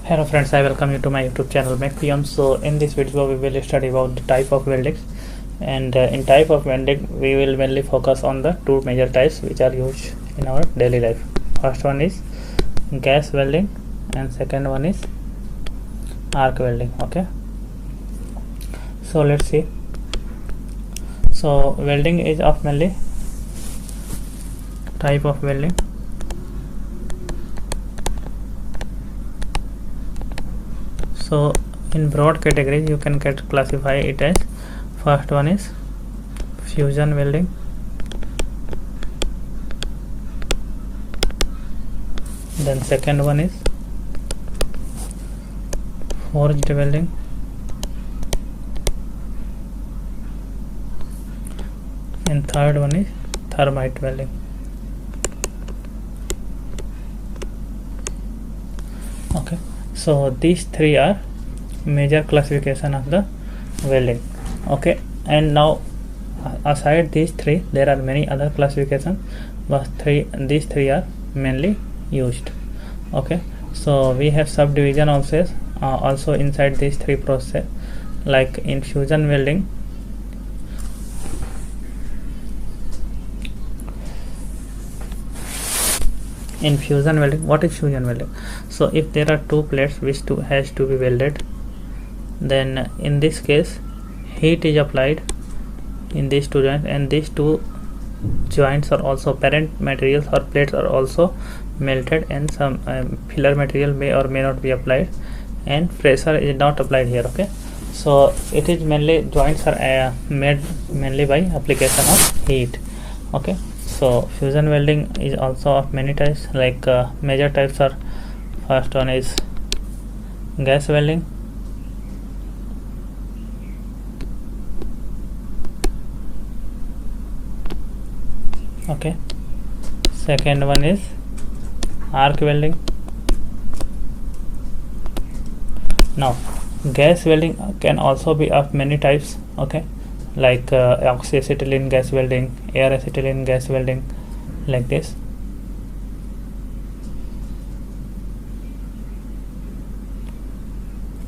Hello friends, I welcome you to my YouTube channel MacPM. So in this video we will study about the type of welding, and in type of welding we will mainly focus on the two major types which are used in our daily life. First one is gas welding and second one is arc welding. Okay, so let's see. So welding is of mainly type of welding. So in broad categories you can classify it as, first one is fusion welding, then second one is forged welding, and third one is thermite welding. Okay, so these three are major classification of the welding. Okay, and now aside these three there are many other classifications, but these three are mainly used. Okay, so we have subdivision also inside these three process. Like in fusion welding, what is fusion welding? So if there are two plates which has to be welded, then in this case heat is applied in these two joints, and these two joints are also parent materials or plates are also melted, and some filler material may or may not be applied, and pressure is not applied here. Okay, so it is mainly joints are made mainly by application of heat. Okay, so fusion welding is also of many types. Like major types are, first one is gas welding, okay, second one is arc welding. Now gas welding can also be of many types. Okay, like oxyacetylene gas welding, air acetylene gas welding, like this.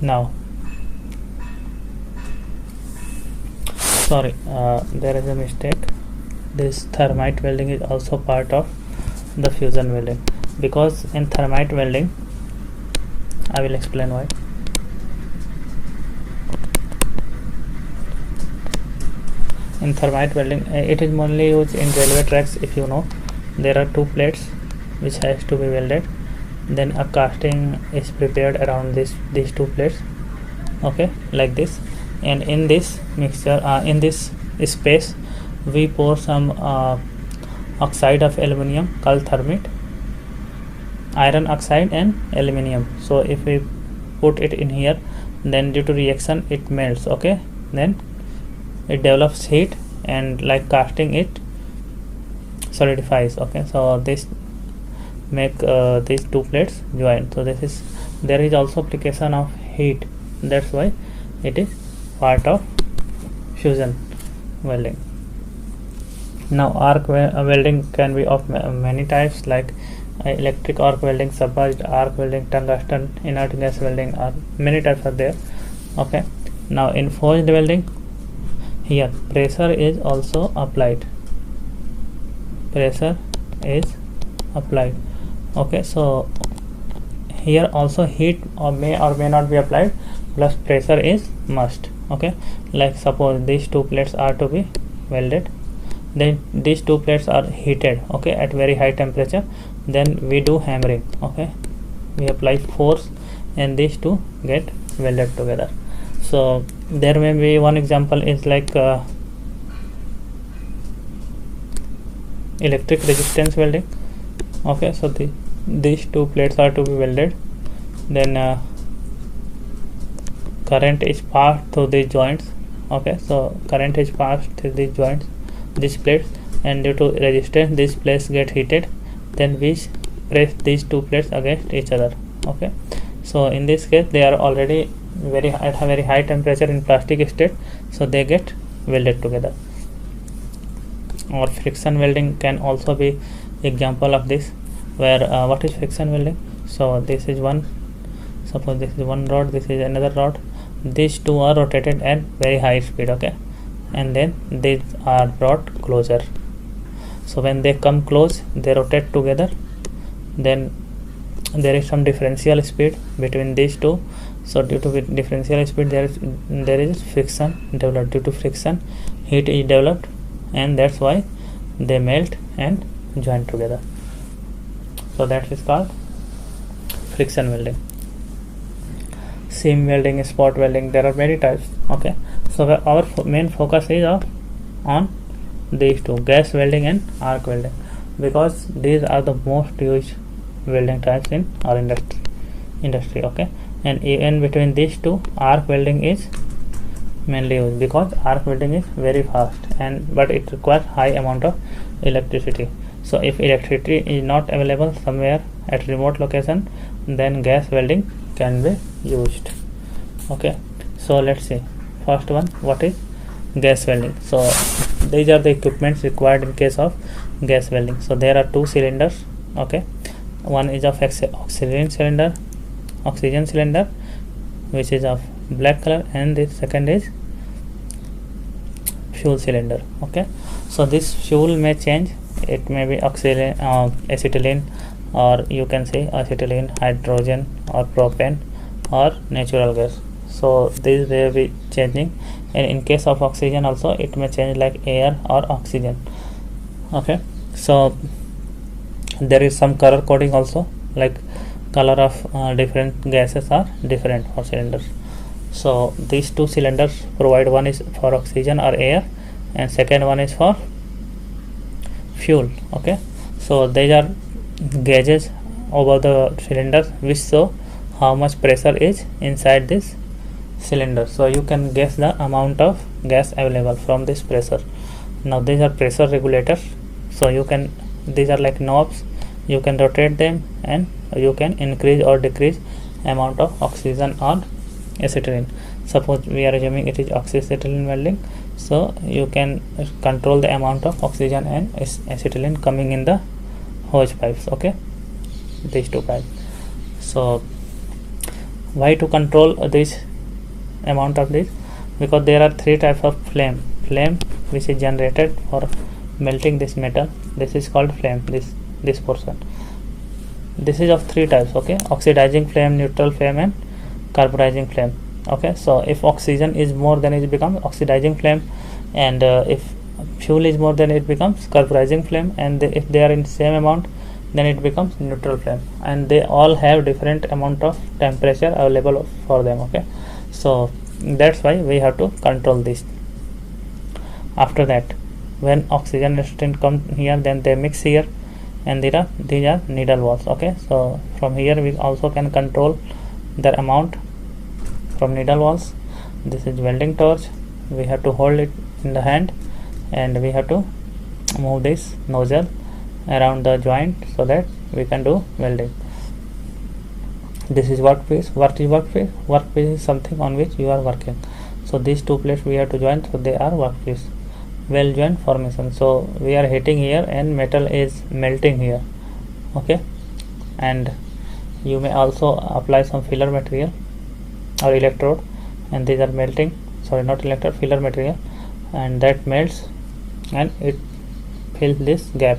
Now sorry, there is a mistake. This thermite welding is also part of the fusion welding, because in thermite welding, I will explain why. In thermite welding, it is mainly used in railway tracks. If you know, there are two plates which has to be welded, then a casting is prepared around these two plates. Okay, like this, and in this mixture, in this space, we pour some oxide of aluminum called thermite, iron oxide and aluminum. So if we put it in here, then due to reaction it melts. Okay, then it develops heat, and like casting it solidifies. Okay, so this make these two plates join. So there is also application of heat, that's why it is part of fusion welding. Now arc welding can be of many types, like electric arc welding, submerged arc welding, tungsten inert gas welding, or many types are there. Okay, now in forged welding, here pressure is also applied. Okay, so here also heat may or may not be applied, plus pressure is must. Okay, like suppose these two plates are to be welded, then these two plates are heated, okay, at very high temperature, then we do hammering. Okay, we apply force and these two get welded together. So there may be one example is like electric resistance welding. Okay, so these two plates are to be welded, then current is passed through these joints. Okay, so current is passed through these joints, these plates, and due to resistance these plates get heated, then we press these two plates against each other. Okay, so in this case they are already at a very high temperature in plastic state, so they get welded together. Or friction welding can also be example of this, where what is friction welding? So this is one Suppose this is one rod, this is another rod. These two are rotated at very high speed, okay, and then these are brought closer. So when they come close, they rotate together. Then there is some differential speed between these two. So due to differential speed, there is friction developed. Due to friction, heat is developed, and that's why they melt and join together. So that is called friction welding. Seam welding, spot welding, there are many types, okay. So our main focus is on these two, gas welding and arc welding, because these are the most used welding types in our industry, okay. And even between these two, arc welding is mainly used, because arc welding is very fast but it requires high amount of electricity. So if electricity is not available somewhere at remote location, then gas welding can be used, okay. So let's see, first one, what is gas welding? So these are the equipments required in case of gas welding. So there are two cylinders, okay. One is of oxygen cylinder, which is of black color, and the second is fuel cylinder, okay. So this fuel may change, it may be acetylene, or you can say acetylene, hydrogen, or propane, or natural gas. So these will be changing, and in case of oxygen also it may change like air or oxygen, okay. So there is some color coding also, like color of different gases are different for cylinders. So these two cylinders provide, one is for oxygen or air, and second one is for fuel, okay. So these are gauges over the cylinders which show how much pressure is inside this cylinder. So you can guess the amount of gas available from this pressure. Now these are pressure regulators, so these are like knobs, you can rotate them and you can increase or decrease amount of oxygen or acetylene. Suppose we are assuming it is oxyacetylene welding, so you can control the amount of oxygen and acetylene coming in the hose pipes, okay, these two pipes. So why to control this amount of this? Because there are three types of flame which is generated for melting this metal. This is called flame, this portion. This is of three types, okay, oxidizing flame, neutral flame, and carburizing flame, okay. So if oxygen is more, then it becomes oxidizing flame, and if fuel is more, then it becomes carburizing flame, and if they are in same amount, then it becomes neutral flame, and they all have different amount of temperature available for them, okay. So that's why we have to control this. After that, when oxygen resistant come here, then they mix here, and these are needle walls, okay. So from here we also can control the amount from needle walls. This is welding torch, we have to hold it in the hand, and we have to move this nozzle around the joint so that we can do welding. This is workpiece. Workpiece is something on which you are working. So these two plates we have to join, so they are workpiece. Weld joint formation, so we are hitting here and metal is melting here, okay. And you may also apply some filler material or electrode, and these are melting, sorry, not electrode, filler material, and that melts and it fills this gap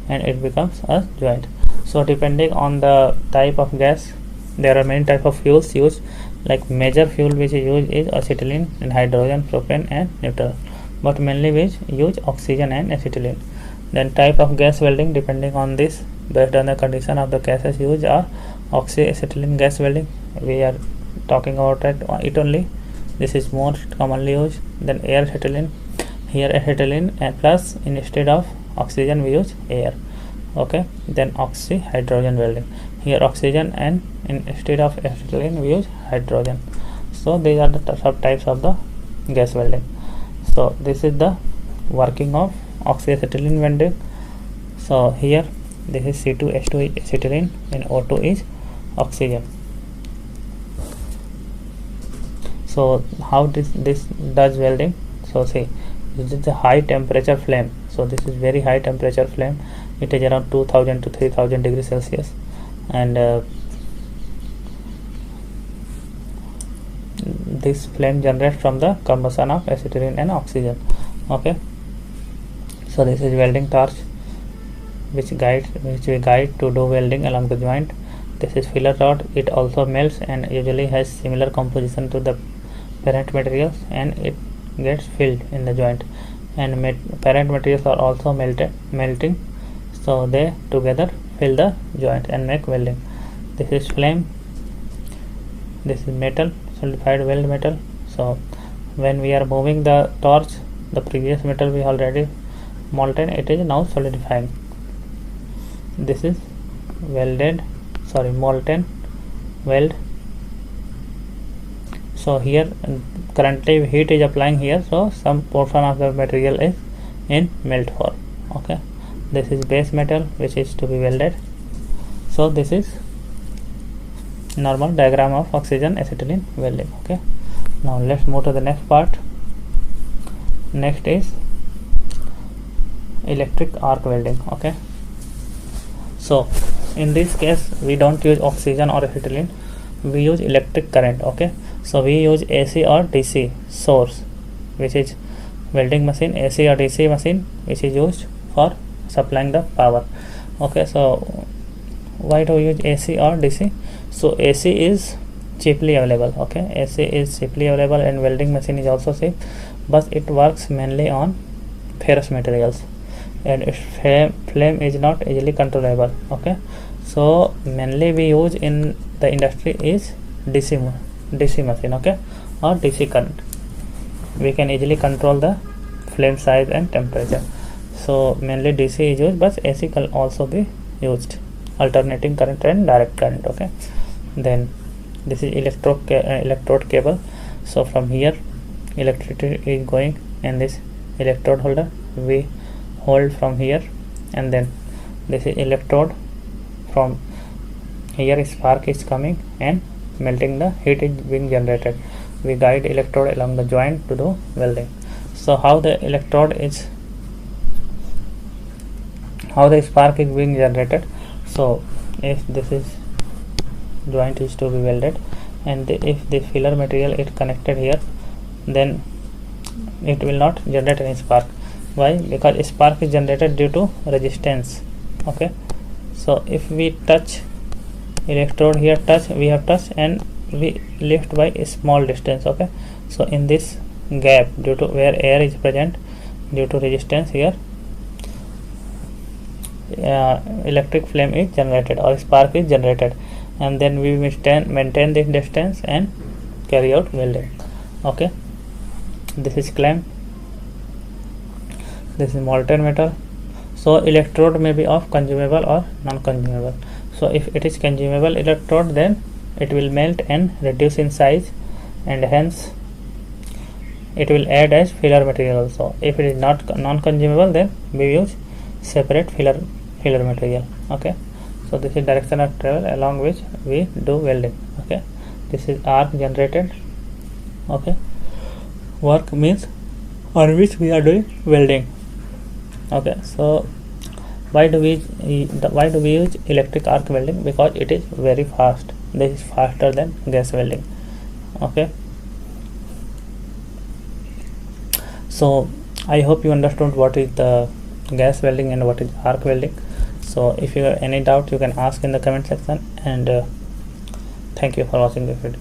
and it becomes a joint. So depending on the type of gas, there are many type of fuels used. Like major fuel which is used is acetylene and hydrogen, propane, and neutral, but mainly we use oxygen and acetylene. Then type of gas welding, depending on this, based on the condition of the gases used, are oxyacetylene gas welding. We are talking about it only. This is most commonly used. Then air acetylene, here acetylene and plus instead of oxygen we use air, okay. Then oxy hydrogen welding, here oxygen and instead of acetylene we use hydrogen. So these are the subtypes of the gas welding. So this is the working of oxyacetylene welding. So here this is C2H2 acetylene and O2 is oxygen. So how this does welding? So see, this is a high temperature flame. So this is very high temperature flame. It is around 2000 to 3000 degrees Celsius, and this flame generates from the combustion of acetylene and oxygen. Okay, so this is welding torch which we guide to do welding along the joint. This is filler rod. It also melts and usually has similar composition to the parent materials, and it gets filled in the joint, and parent materials are also melting, so they together fill the joint and make welding. This is flame. This is metal, solidified weld metal. So when we are moving the torch, the previous metal we already molten, it is now solidifying. This is molten weld. So here currently heat is applying here, so some portion of the material is in melt form. Okay, this is base metal which is to be welded. So this is normal diagram of oxygen acetylene welding. Okay, now let's move to the next part. Next is electric arc welding. Okay, so in this case we don't use oxygen or acetylene, we use electric current. Okay, so we use AC or DC source, which is welding machine, AC or DC machine, which is used for supplying the power. Okay, so why do we use AC or DC? So AC is cheaply available. Okay, AC is cheaply available, and welding machine is also cheap, but it works mainly on ferrous materials, and its flame is not easily controllable. Okay, so mainly we use in the industry is DC machine. Okay, or DC current. We can easily control the flame size and temperature. So mainly DC is used, but AC can also be used, alternating current and direct current. Okay, then this is electrode cable. So from here electricity is going in this electrode holder, we hold from here, and then this is electrode. From here spark is coming and melting, the heat is being generated. We guide electrode along the joint to do welding. So how the spark is being generated? So if this is joint is to be welded, and if the filler material is connected here, then it will not generate any spark. Why? Because spark is generated due to resistance. Okay, so if we touch electrode here, we have touched and we lift by a small distance. Okay, so in this gap, due to where air is present, due to resistance here, electric flame is generated or spark is generated, and then we maintain this distance and carry out welding. Okay, this is clamp. This is molten metal. So electrode may be of consumable or non-consumable. So if it is consumable electrode, then it will melt and reduce in size, and hence it will add as filler material also. If it is not non-consumable, then we use separate filler material. Okay, so this is direction of travel along which we do welding. Okay, this is arc generated. Okay, work means on which we are doing welding. Okay, so why do we use electric arc welding? Because it is very fast. This is faster than gas welding. Okay, so I hope you understood what is the gas welding and what is arc welding. So if you have any doubt, you can ask in the comment section, and thank you for watching this video.